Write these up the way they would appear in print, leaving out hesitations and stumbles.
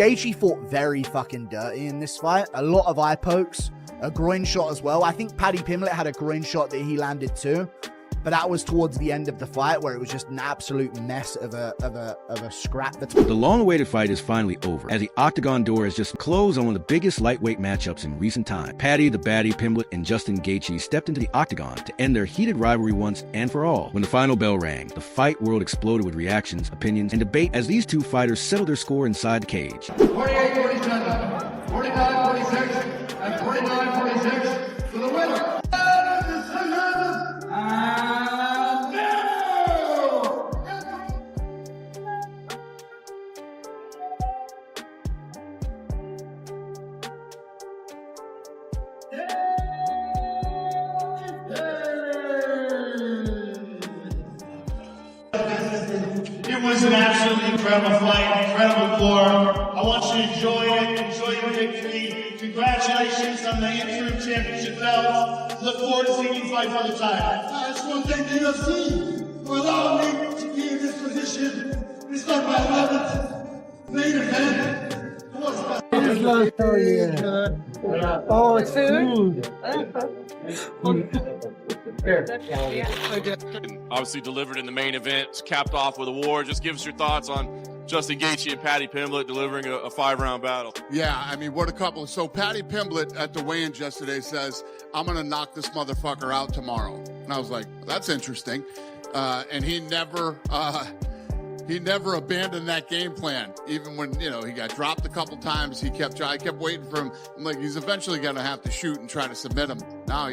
Gaethje fought very fucking dirty in this fight. A lot of eye pokes, a groin shot as well. I think Paddy Pimblett had a groin shot that he landed too, but that was towards the end of the fight where it was just an absolute mess of a scrap. The long-awaited fight is finally over, as the octagon door has just closed on one of the biggest lightweight matchups in recent time. Paddy the Baddy Pimblett and Justin Gaethje stepped into the octagon to end their heated rivalry once and for all. When the final bell rang, the fight world exploded with reactions, opinions, and debate as these two fighters settled their score inside the cage. 48-47, 49-46, and 49-46 for the winner. It was an absolutely incredible fight, incredible war. I want you to enjoy it, enjoy your victory. Congratulations on the interim championship belt. Look forward to seeing you fight for the title. I just want to thank the UFC for allowing me to be in this position. This is like my 11th main event. Oh, it's food. Obviously delivered in the main event, capped off with a war. Just give us your thoughts on Justin Gaethje and Paddy Pimblett delivering a 5-round battle. Yeah, I mean, what a couple. So Paddy Pimblett at the weigh-in yesterday says, I'm going to knock this motherfucker out tomorrow. And I was like, that's interesting. And he never abandoned that game plan. Even when, he got dropped a couple times, I kept waiting for him. I'm like, he's eventually going to have to shoot and try to submit him. Now,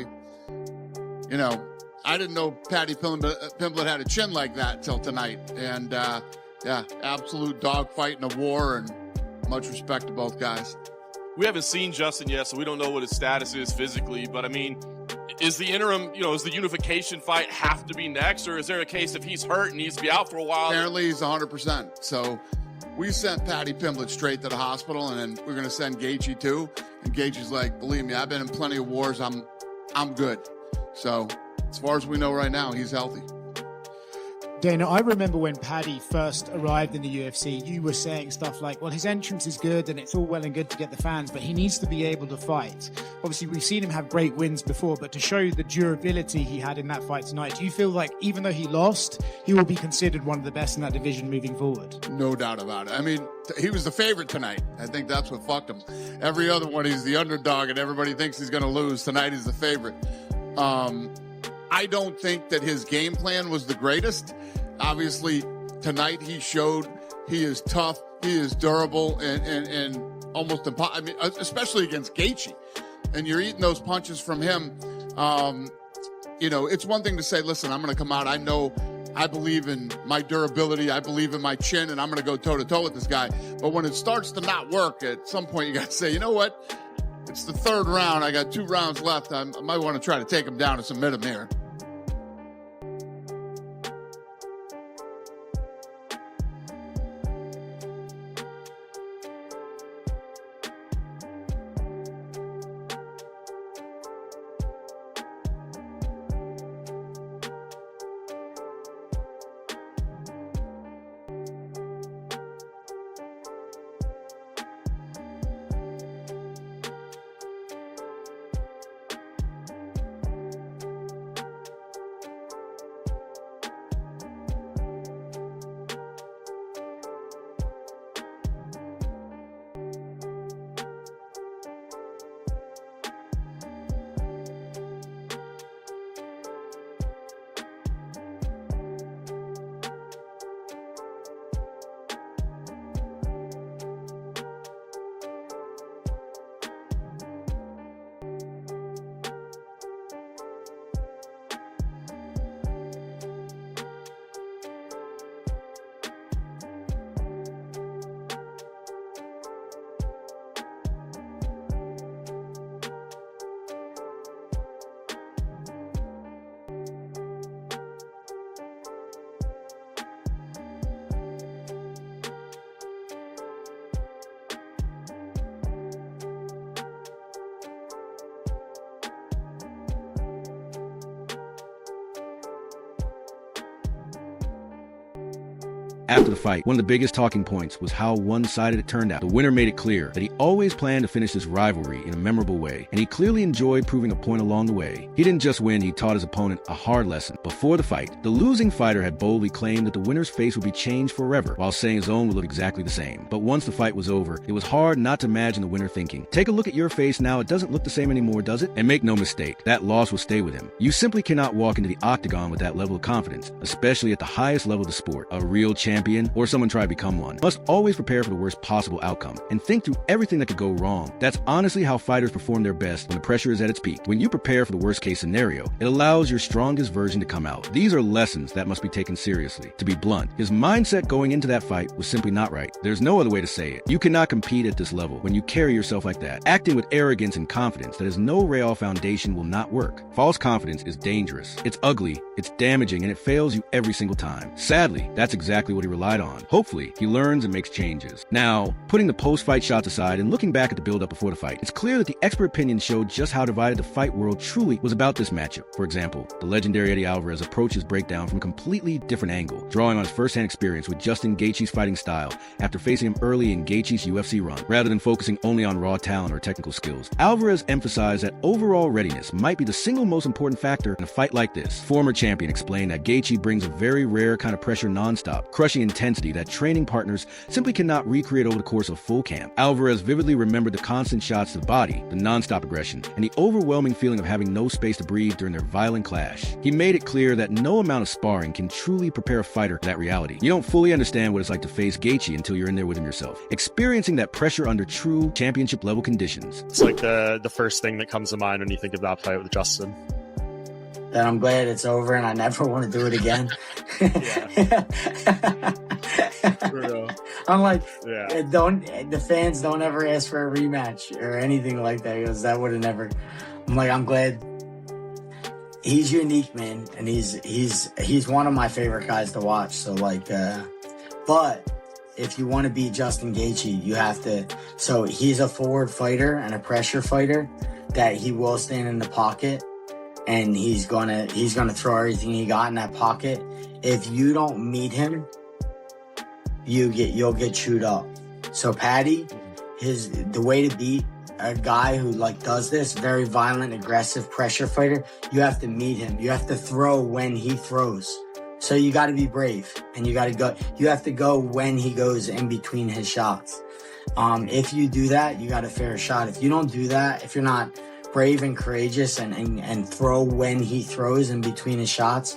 I didn't know Paddy Pimblett had a chin like that until tonight. And, absolute dogfight in a war, and much respect to both guys. We haven't seen Justin yet, so we don't know what his status is physically. But, I mean, is the interim, is the unification fight have to be next? Or is there a case if he's hurt and needs to be out for a while? Apparently he's 100%. So we sent Paddy Pimblett straight to the hospital, and then we're going to send Gaethje too. And Gaethje's like, believe me, I've been in plenty of wars. I'm good. So as far as we know right now, he's healthy. Dana, I remember when Paddy first arrived in the UFC, you were saying stuff like, well, his entrance is good and it's all well and good to get the fans, but he needs to be able to fight. Obviously, we've seen him have great wins before, but to show the durability he had in that fight tonight, do you feel like even though he lost, he will be considered one of the best in that division moving forward? No doubt about it. I mean, he was the favorite tonight. I think that's what fucked him. Every other one, he's the underdog and everybody thinks he's going to lose. Tonight, he's the favorite. I don't think that his game plan was the greatest. Obviously, tonight he showed he is tough, he is durable, and almost impossible. I mean, especially against Gaethje. And you're eating those punches from him. It's one thing to say, listen, I'm going to come out. I believe in my durability. I believe in my chin, and I'm going to go toe-to-toe with this guy. But when it starts to not work, at some point you got to say, you know what? It's the third round. I got 2 rounds left. I might want to try to take him down and submit him here. After the fight, one of the biggest talking points was how one-sided it turned out. The winner made it clear that he always planned to finish this rivalry in a memorable way, and he clearly enjoyed proving a point along the way. He didn't just win, he taught his opponent a hard lesson. Before the fight, the losing fighter had boldly claimed that the winner's face would be changed forever, while saying his own would look exactly the same. But once the fight was over, it was hard not to imagine the winner thinking, take a look at your face now, it doesn't look the same anymore, does it? And make no mistake, that loss will stay with him. You simply cannot walk into the octagon with that level of confidence, especially at the highest level of the sport. A real champion, or someone try to become one, must always prepare for the worst possible outcome and think through everything that could go wrong. That's honestly how fighters perform their best when the pressure is at its peak. When you prepare for the worst case scenario, it allows your strongest version to come out. These are lessons that must be taken seriously. To be blunt, his mindset going into that fight was simply not right. There's no other way to say it. You cannot compete at this level when you carry yourself like that. Acting with arrogance and confidence that has no real foundation will not work. False confidence is dangerous. It's ugly, it's damaging, and it fails you every single time. Sadly, that's exactly what he relied on. Hopefully, he learns and makes changes. Now, putting the post-fight shots aside and looking back at the build-up before the fight, it's clear that the expert opinion showed just how divided the fight world truly was about this matchup. For example, the legendary Eddie Alvarez approached his breakdown from a completely different angle, drawing on his first-hand experience with Justin Gaethje's fighting style after facing him early in Gaethje's UFC run, rather than focusing only on raw talent or technical skills. Alvarez emphasized that overall readiness might be the single most important factor in a fight like this. Former champion explained that Gaethje brings a very rare kind of pressure non-stop, crushing intensity that training partners simply cannot recreate over the course of full camp. Alvarez vividly remembered the constant shots to the body, the non-stop aggression, and the overwhelming feeling of having no space to breathe during their violent clash. He made it clear that no amount of sparring can truly prepare a fighter for that reality. You don't fully understand what it's like to face Gaethje until you're in there with him yourself, experiencing that pressure under true championship level conditions. It's like the first thing that comes to mind when you think of that fight with Justin. That I'm glad it's over and I never want to do it again. I'm like, the fans don't ever ask for a rematch or anything like that, because that would have never. I'm like, I'm glad. He's unique, man, and he's one of my favorite guys to watch. So like, but if you want to beat Justin Gaethje, you have to. So he's a forward fighter and a pressure fighter that he will stand in the pocket. And he's gonna throw everything he got in that pocket. If you don't meet him, you'll get chewed up. So Paddy, the way to beat a guy who like does this, very violent, aggressive pressure fighter, you have to meet him. You have to throw when he throws. So you got to be brave, and you got to go. You have to go when he goes in between his shots. If you do that, you got a fair shot. If you don't do that, if you're not brave and courageous and throw when he throws in between his shots,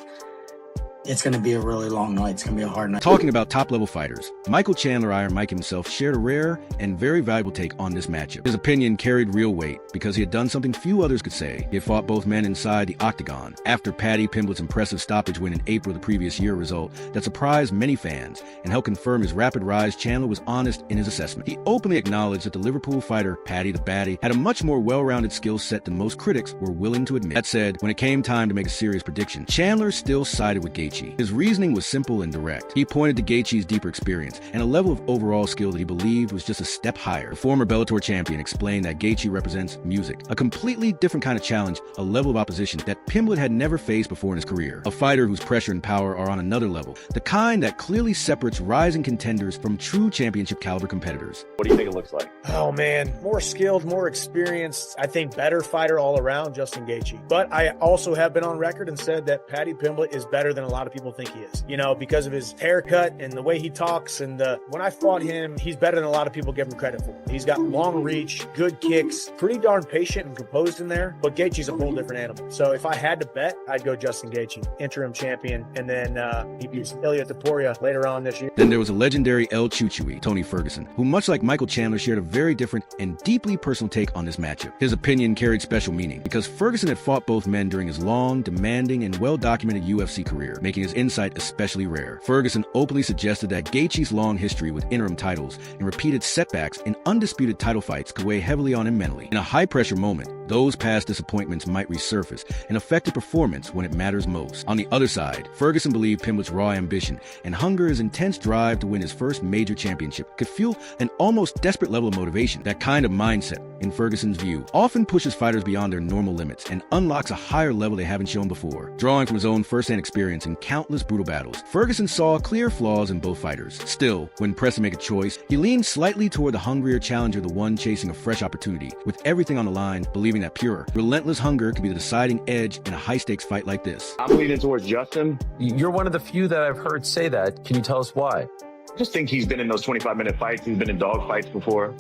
it's going to be a really long night. It's going to be a hard night. Talking about top-level fighters, Michael Chandler, Iron Mike himself, shared a rare and very valuable take on this matchup. His opinion carried real weight because he had done something few others could say. He had fought both men inside the octagon. After Paddy Pimblett's impressive stoppage win in April of the previous year, result that surprised many fans and helped confirm his rapid rise, Chandler was honest in his assessment. He openly acknowledged that the Liverpool fighter, Paddy the Baddy, had a much more well-rounded skill set than most critics were willing to admit. That said, when it came time to make a serious prediction, Chandler still sided with Gaethje. His reasoning was simple and direct. He pointed to Gaethje's deeper experience and a level of overall skill that he believed was just a step higher. The former Bellator champion explained that Gaethje represents music, a completely different kind of challenge, a level of opposition that Pimblett had never faced before in his career. A fighter whose pressure and power are on another level, the kind that clearly separates rising contenders from true championship caliber competitors. What do you think it looks like? Oh man, more skilled, more experienced, I think better fighter all around, Justin Gaethje. But I also have been on record and said that Paddy Pimblett is better than a lot of people think he is, because of his haircut and the way he talks. And when I fought him, he's better than a lot of people give him credit for. He's got long reach, good kicks, pretty darn patient and composed in there, but Gaethje's a whole different animal. So if I had to bet, I'd go Justin Gaethje, interim champion, and then he beats Ilia Topuria later on this year. Then there was a legendary El Chuchui, Tony Ferguson, who much like Michael Chandler shared a very different and deeply personal take on this matchup. His opinion carried special meaning because Ferguson had fought both men during his long, demanding, and well-documented UFC career, making his insight especially rare. Ferguson openly suggested that Gaethje's long history with interim titles and repeated setbacks in undisputed title fights could weigh heavily on him mentally. In a high-pressure moment, those past disappointments might resurface and affect the performance when it matters most. On the other side, Ferguson believed Pimblett's raw ambition and his intense drive to win his first major championship could fuel an almost desperate level of motivation. That kind of mindset in Ferguson's view, often pushes fighters beyond their normal limits and unlocks a higher level they haven't shown before. Drawing from his own first-hand experience in countless brutal battles, Ferguson saw clear flaws in both fighters. Still, when pressed to make a choice, he leaned slightly toward the hungrier challenger, the one chasing a fresh opportunity, with everything on the line, believing that pure, relentless hunger could be the deciding edge in a high-stakes fight like this. I'm leaning towards Justin. You're one of the few that I've heard say that. Can you tell us why? I just think he's been in those 25-minute fights. He's been in dog fights before.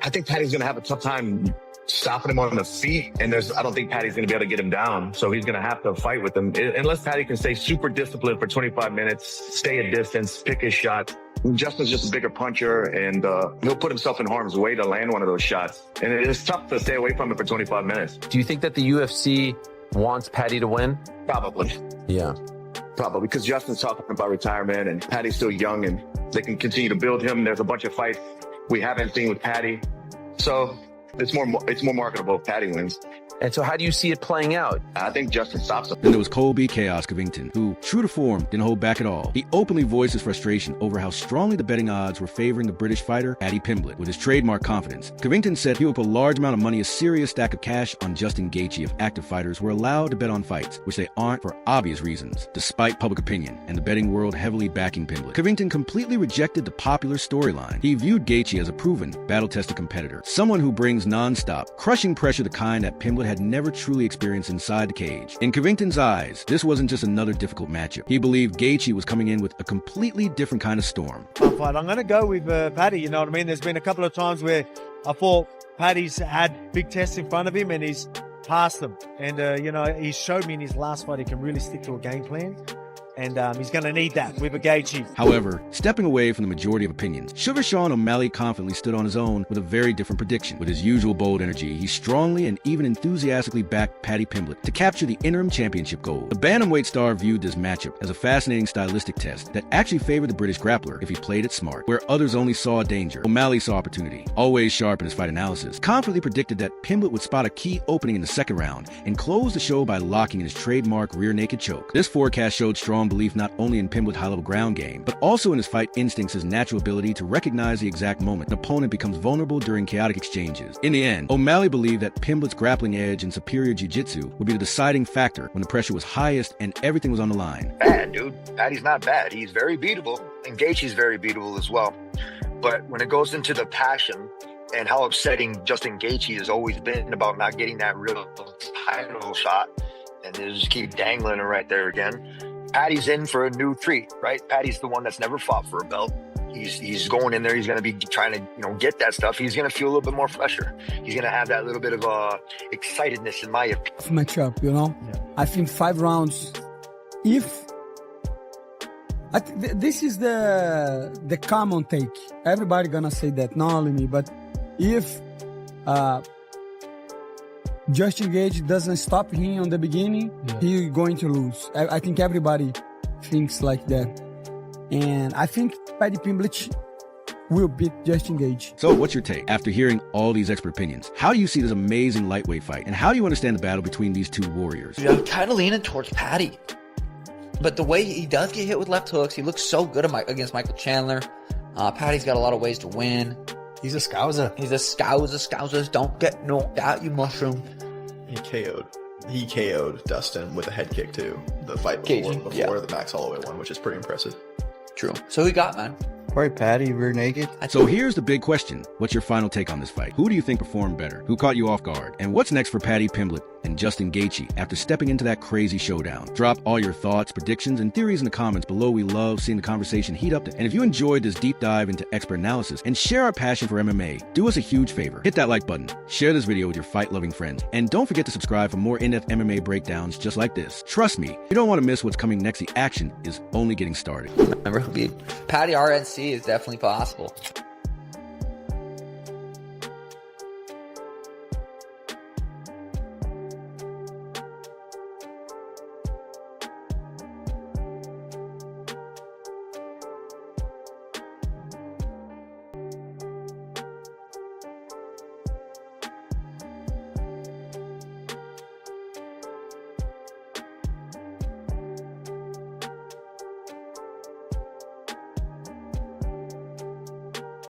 I think Paddy's going to have a tough time stopping him on the feet, and I don't think Paddy's going to be able to get him down, so he's going to have to fight with him. Unless Paddy can stay super disciplined for 25 minutes, stay at distance, pick his shots. Justin's just a bigger puncher, and he'll put himself in harm's way to land one of those shots. And it's tough to stay away from it for 25 minutes. Do you think that the UFC wants Paddy to win? Probably. Yeah. Probably, because Justin's talking about retirement, and Paddy's still young, and they can continue to build him. There's a bunch of fights we haven't seen with Paddy. So it's more marketable if Paddy wins. And so how do you see it playing out? I think Justin stops him. Then there was Colby Chaos Covington, who, true to form, didn't hold back at all. He openly voiced his frustration over how strongly the betting odds were favoring the British fighter, Paddy Pimblett, with his trademark confidence. Covington said he would put a large amount of money, a serious stack of cash, on Justin Gaethje if active fighters were allowed to bet on fights, which they aren't for obvious reasons, despite public opinion and the betting world heavily backing Pimblett. Covington completely rejected the popular storyline. He viewed Gaethje as a proven, battle-tested competitor, someone who brings non-stop, crushing pressure the kind that Pimblett had never truly experienced inside the cage. In Covington's eyes, this wasn't just another difficult matchup. He believed Gaethje was coming in with a completely different kind of storm. I'm going to go with Paddy, you know what I mean? There's been a couple of times where I thought Paddy's had big tests in front of him and he's passed them. And, he showed me in his last fight he can really stick to a game plan. And he's going to need that with a Gaethje. However, stepping away from the majority of opinions, Sugar Sean O'Malley confidently stood on his own with a very different prediction. With his usual bold energy, he strongly and even enthusiastically backed Paddy Pimblett to capture the interim championship gold. The bantamweight star viewed this matchup as a fascinating stylistic test that actually favored the British grappler if he played it smart. Where others only saw danger, O'Malley saw opportunity. Always sharp in his fight analysis, confidently predicted that Pimblett would spot a key opening in the second round and close the show by locking in his trademark rear naked choke. This forecast showed strong belief not only in Pimblett's high-level ground game, but also in his fight instincts, his natural ability to recognize the exact moment an opponent becomes vulnerable during chaotic exchanges. In the end, O'Malley believed that Pimblett's grappling edge and superior jiu-jitsu would be the deciding factor when the pressure was highest and everything was on the line. Bad, dude. Paddy's not bad. He's very beatable, and Gaethje's very beatable as well. But when it goes into the passion and how upsetting Justin Gaethje has always been about not getting that real title shot, and they just keep dangling it right there again. Paddy's in for a new treat, right? Paddy's the one that's never fought for a belt. He's going in there. He's going to be trying to, get that stuff. He's going to feel a little bit more fresher. He's going to have that little bit of excitedness in my opinion. Matchup, Yeah. I think 5 rounds. This is the common take. Everybody gonna say that, not only me, but if Justin Gaethje doesn't stop him on the beginning, he's going to lose. I think everybody thinks like that. And I think Paddy Pimblett will beat Justin Gaethje. So what's your take? After hearing all these expert opinions, how do you see this amazing lightweight fight? And how do you understand the battle between these two warriors? I'm kind of leaning towards Paddy. But the way he does get hit with left hooks, he looks so good against Michael Chandler. Paddy's got a lot of ways to win. He's a scouser. He's a scouser. Scousers don't get knocked out, you mushroom. He KO'd Dustin with a head kick too. The fight before the Max Holloway one, which is pretty impressive. True. So who got, man? All right, Paddy, rear naked. So here's the big question. What's your final take on this fight? Who do you think performed better? Who caught you off guard? And what's next for Paddy Pimblett and Justin Gaethje after stepping into that crazy showdown? Drop all your thoughts, predictions, and theories in the comments below. We love seeing the conversation heat up. And if you enjoyed this deep dive into expert analysis and share our passion for MMA, do us a huge favor. Hit that like button, share this video with your fight-loving friends, and don't forget to subscribe for more in-depth MMA breakdowns just like this. Trust me, you don't want to miss what's coming next. The action is only getting started. Remember, Paddy RNC is definitely possible.